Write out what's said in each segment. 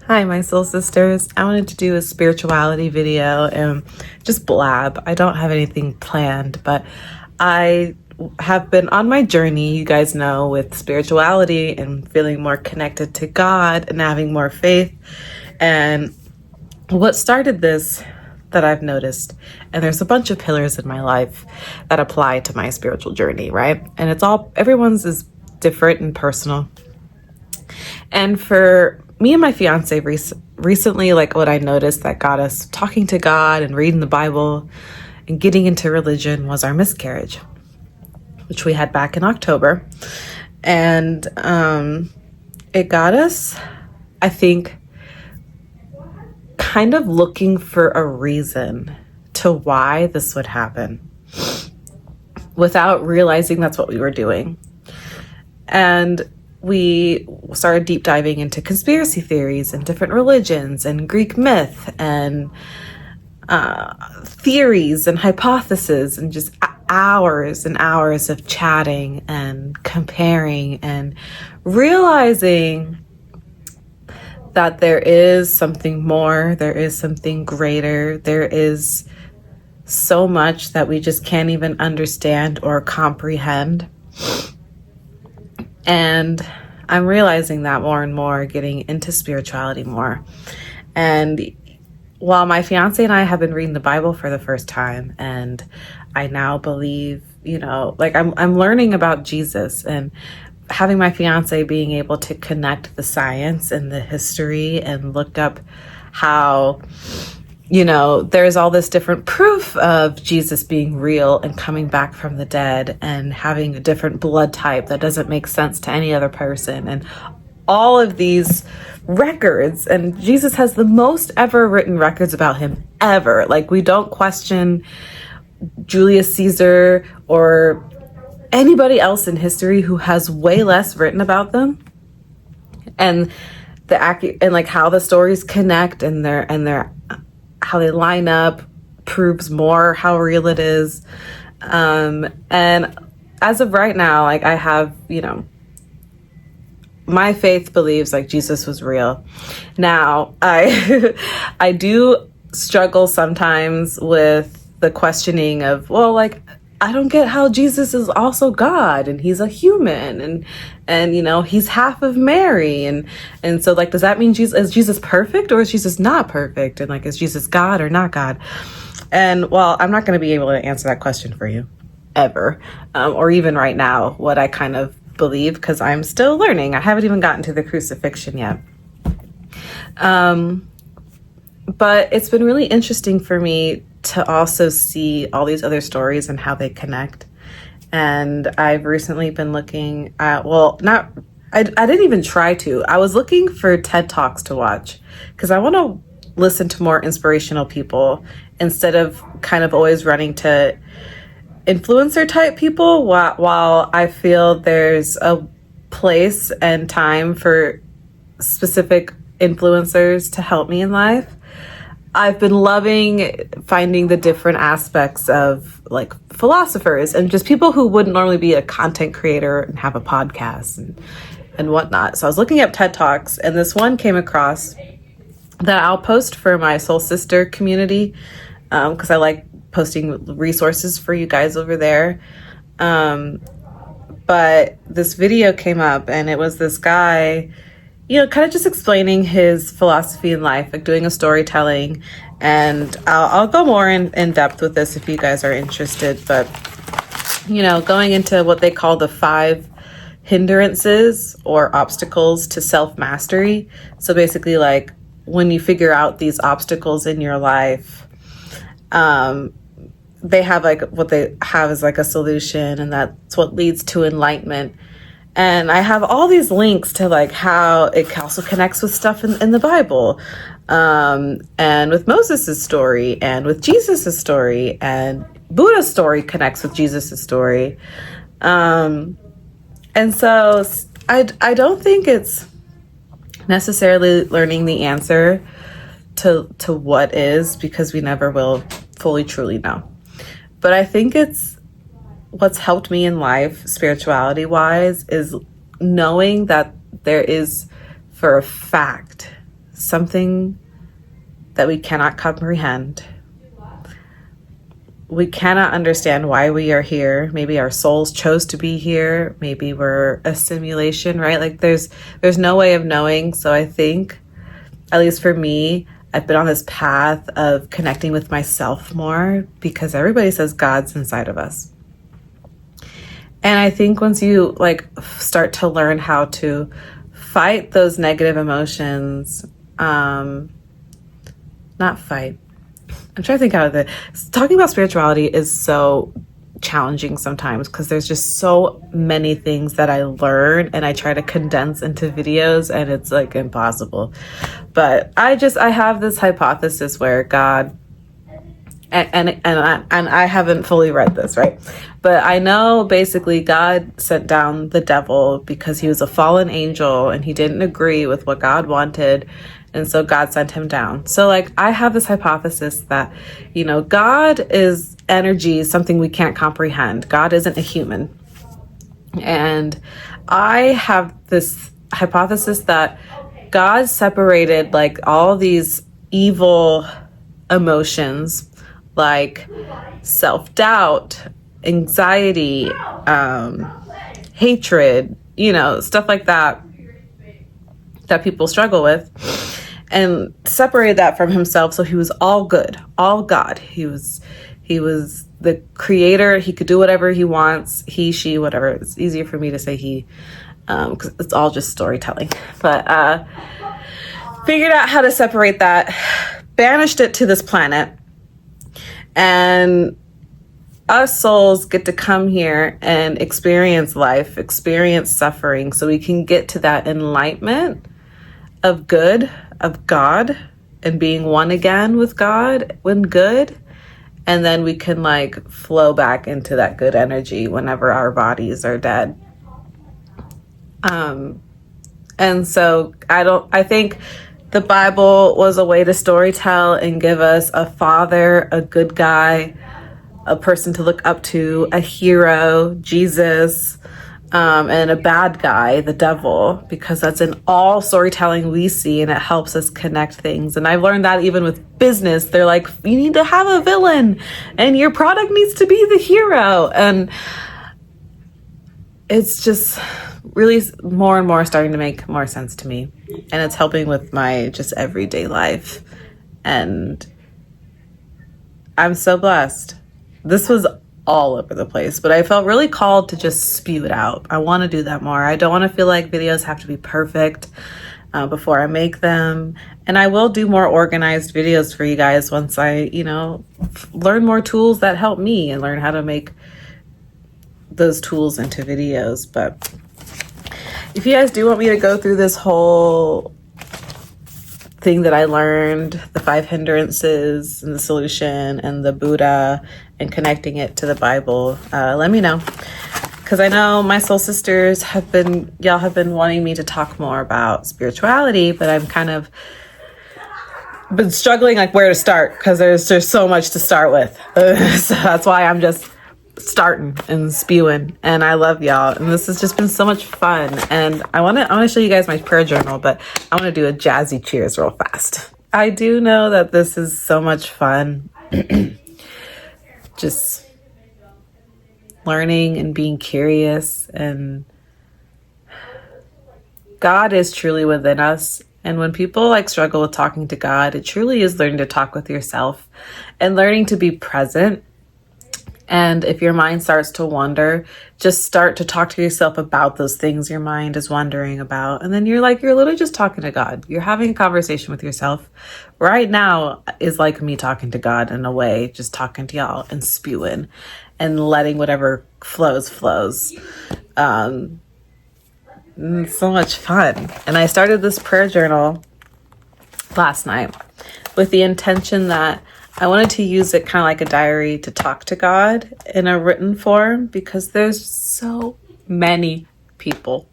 Hi, my soul sisters. I wanted to do a spirituality video and just blab. I don't have anything planned, but I have been on my journey, you guys know, with spirituality and feeling more connected to God and having more faith. And what started this that I've noticed, and there's a bunch of pillars in my life that apply to my spiritual journey, right? And everyone's is different and personal. And for me and my fiance recently, like what I noticed that got us talking to God and reading the Bible and getting into religion was our miscarriage, which we had back in October. And it got us, I think, kind of looking for a reason to why this would happen without realizing that's what we were doing. And we started deep diving into conspiracy theories and different religions and Greek myth and theories and hypotheses, and just hours and hours of chatting and comparing and realizing that there is something more, there is something greater, there is so much that we just can't even understand or comprehend. And I'm realizing that more and more, getting into spirituality more. And while my fiance and I have been reading the Bible for the first time, and I now believe, I'm learning about Jesus, and having my fiance being able to connect the science and the history and look up how, there's all this different proof of Jesus being real and coming back from the dead and having a different blood type that doesn't make sense to any other person, and all of these records. And Jesus has the most ever written records about him ever. Like, we don't question Julius Caesar or anybody else in history who has way less written about them. And how the stories connect and their how they line up proves more how real it is. And as of right now, I have, my faith believes Jesus was real. Now, I do struggle sometimes with the questioning of, I don't get how Jesus is also God and he's a human and he's half of Mary. And so does that mean is Jesus perfect, or is Jesus not perfect? And is Jesus God or not God? And I'm not going to be able to answer that question for you ever, or even right now, what I kind of believe, because I'm still learning. I haven't even gotten to the crucifixion yet. But it's been really interesting for me to also see all these other stories and how they connect. And I've recently been looking at, I didn't even try to. I was looking for TED Talks to watch because I want to listen to more inspirational people instead of kind of always running to influencer type people, while I feel there's a place and time for specific influencers to help me in life. I've been loving finding the different aspects of philosophers and just people who wouldn't normally be a content creator and have a podcast and whatnot. So I was looking up TED Talks, and this one came across that I'll post for my soul sister community, because I like posting resources for you guys over there. But this video came up, and it was this guy, kind of just explaining his philosophy in life, doing a storytelling. And I'll go more in depth with this if you guys are interested. But, going into what they call the 5 hindrances or obstacles to self-mastery. So basically, when you figure out these obstacles in your life, they have what they have is a solution, and that's what leads to enlightenment. And I have all these links to how it also connects with stuff in the Bible, and with Moses' story, and with Jesus' story, and Buddha's story connects with Jesus' story. And so I don't think it's necessarily learning the answer to what is, because we never will fully truly know. But I think it's what's helped me in life, spirituality wise, is knowing that there is, for a fact, something that we cannot comprehend. We cannot understand why we are here. Maybe our souls chose to be here. Maybe we're a simulation, right? Like there's no way of knowing. So I think, at least for me, I've been on this path of connecting with myself more, because everybody says God's inside of us. And I think once you like start to learn how to fight those negative emotions, not fight. I'm trying to think out of it. Talking about spirituality is so challenging sometimes, because there's just so many things that I learn and I try to condense into videos, and it's like impossible. But I have this hypothesis where God, and I haven't fully read this, right? But I know basically God sent down the devil because he was a fallen angel and he didn't agree with what God wanted. And so God sent him down. So like, I have this hypothesis that, God is energy, something we can't comprehend. God isn't a human. And I have this hypothesis that God separated like all these evil emotions, like self-doubt, anxiety, hatred, stuff like that people struggle with, and separated that from himself. So he was all good, all God. He was the creator. He could do whatever he wants. He, she, whatever. It's easier for me to say he, because it's all just storytelling. But figured out how to separate that, banished it to this planet, and us souls get to come here and experience life, experience suffering, so we can get to that enlightenment of good, of God, and being one again with God when good. And then we can like flow back into that good energy whenever our bodies are dead. And so I think the Bible was a way to storytell and give us a father, a good guy, a person to look up to, a hero, Jesus, and a bad guy, the devil, because that's in all storytelling we see, and it helps us connect things. And I've learned that even with business, they're like, you need to have a villain and your product needs to be the hero. And it's just really more and more starting to make more sense to me. And it's helping with my just everyday life. And I'm so blessed. This was all over the place, but I felt really called to just spew it out. I want to do that more. I don't want to feel like videos have to be perfect before I make them. And I will do more organized videos for you guys once I, learn more tools that help me and learn how to make those tools into videos. But if you guys do want me to go through this whole thing that I learned, the 5 hindrances and the solution and the Buddha, and connecting it to the Bible, let me know. Because I know my soul sisters have been wanting me to talk more about spirituality, but I'm kind of been struggling like where to start, because there's so much to start with. So that's why I'm just starting and spewing, and I love y'all, and this has just been so much fun. And I want to show you guys my prayer journal, but I want to do a jazzy cheers real fast. I do know that this is so much fun. Just learning and being curious, and God is truly within us. And when people like struggle with talking to God, it truly is learning to talk with yourself and learning to be present. And if your mind starts to wander, just start to talk to yourself about those things your mind is wondering about. And then you're literally just talking to God. You're having a conversation with yourself. Right now is like me talking to God in a way, just talking to y'all and spewing and letting whatever flows. It's so much fun. And I started this prayer journal last night with the intention that I wanted to use it kind of like a diary to talk to God in a written form, because there's so many people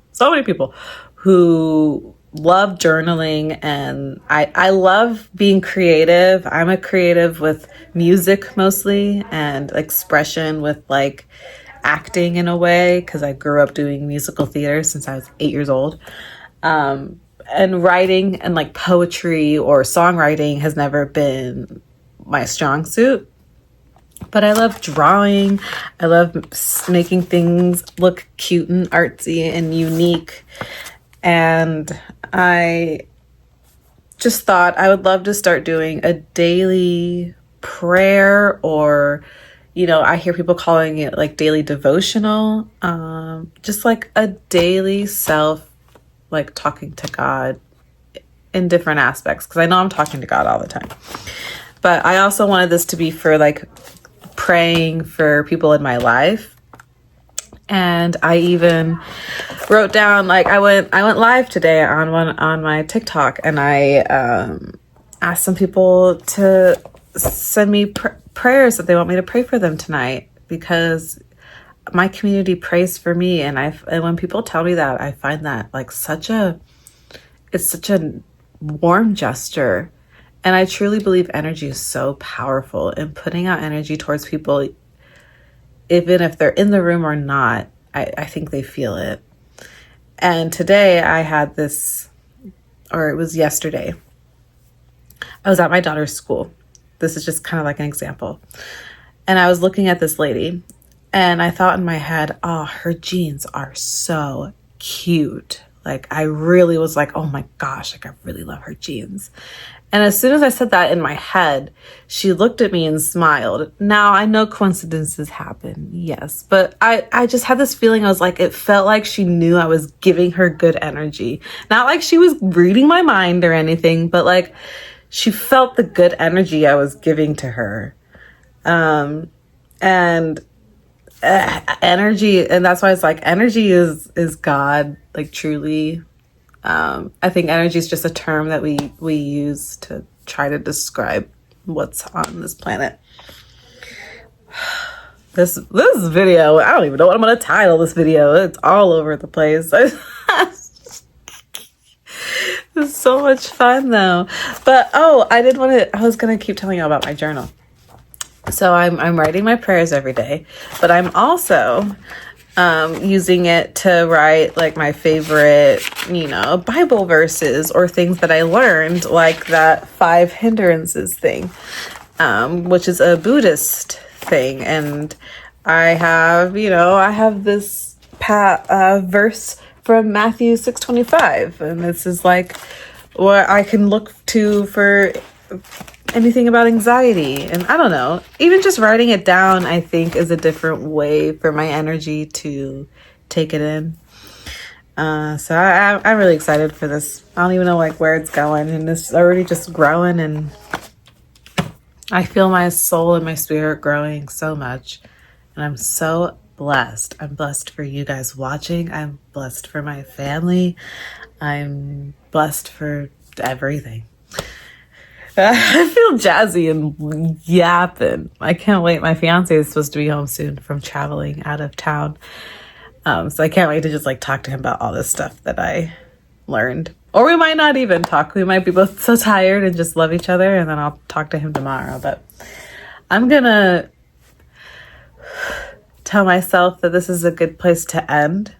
who love journaling, and I love being creative. I'm a creative with music mostly, and expression with like acting in a way, because I grew up doing musical theater since I was 8 years old. And writing and like poetry or songwriting has never been my strong suit. But I love drawing. I love making things look cute and artsy and unique. And I just thought I would love to start doing a daily prayer, or, you know, I hear people calling it like daily devotional. Just like a daily self, like talking to God in different aspects, because I know I'm talking to God all the time. But I also wanted this to be for like praying for people in my life. And I even wrote down, like, I went live today on my TikTok, and I asked some people to send me prayers that they want me to pray for them tonight, because my community prays for me, and when people tell me that, I find that like it's such a warm gesture. And I truly believe energy is so powerful, and putting out energy towards people, even if they're in the room or not, I think they feel it. And today I had this, or it was yesterday, I was at my daughter's school. This is just kind of like an example. And I was looking at this lady, and I thought in my head, oh, her jeans are so cute. Like, I really was like, oh my gosh, like I really love her jeans. And as soon as I said that in my head, she looked at me and smiled. Now, I know coincidences happen, yes, but I just had this feeling. I was like, it felt like she knew I was giving her good energy. Not like she was reading my mind or anything, but like she felt the good energy I was giving to her. And energy, and that's why it's like energy is God, like truly. I think energy is just a term that we use to try to describe what's on this planet. This video, I don't even know what I'm going to title this video. It's all over the place. It's so much fun though. But I was going to keep telling you about my journal. So I'm writing my prayers every day, but I'm also using it to write like my favorite, Bible verses or things that I learned, like that 5 hindrances thing, which is a Buddhist thing. And I have this verse from Matthew 6:25, and this is like what I can look to for anything about anxiety. And I don't know, even just writing it down, I think, is a different way for my energy to take it in. So I'm really excited for this. I don't even know like where it's going, and it's already just growing, and I feel my soul and my spirit growing so much. And I'm so blessed. I'm blessed for you guys watching. I'm blessed for my family. I'm blessed for everything. I feel jazzy and yapping. I can't wait. My fiance is supposed to be home soon from traveling out of town. So I can't wait to just like talk to him about all this stuff that I learned. Or we might not even talk. We might be both so tired and just love each other, and then I'll talk to him tomorrow. But I'm gonna tell myself that this is a good place to end.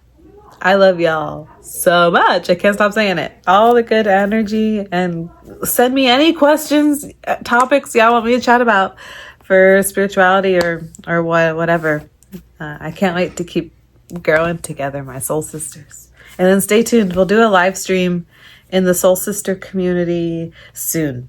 I love y'all so much. I can't stop saying it. All the good energy, and send me any questions, topics y'all want me to chat about for spirituality or whatever. I can't wait to keep growing together, my soul sisters. And then stay tuned. We'll do a live stream in the Soul Sister community soon.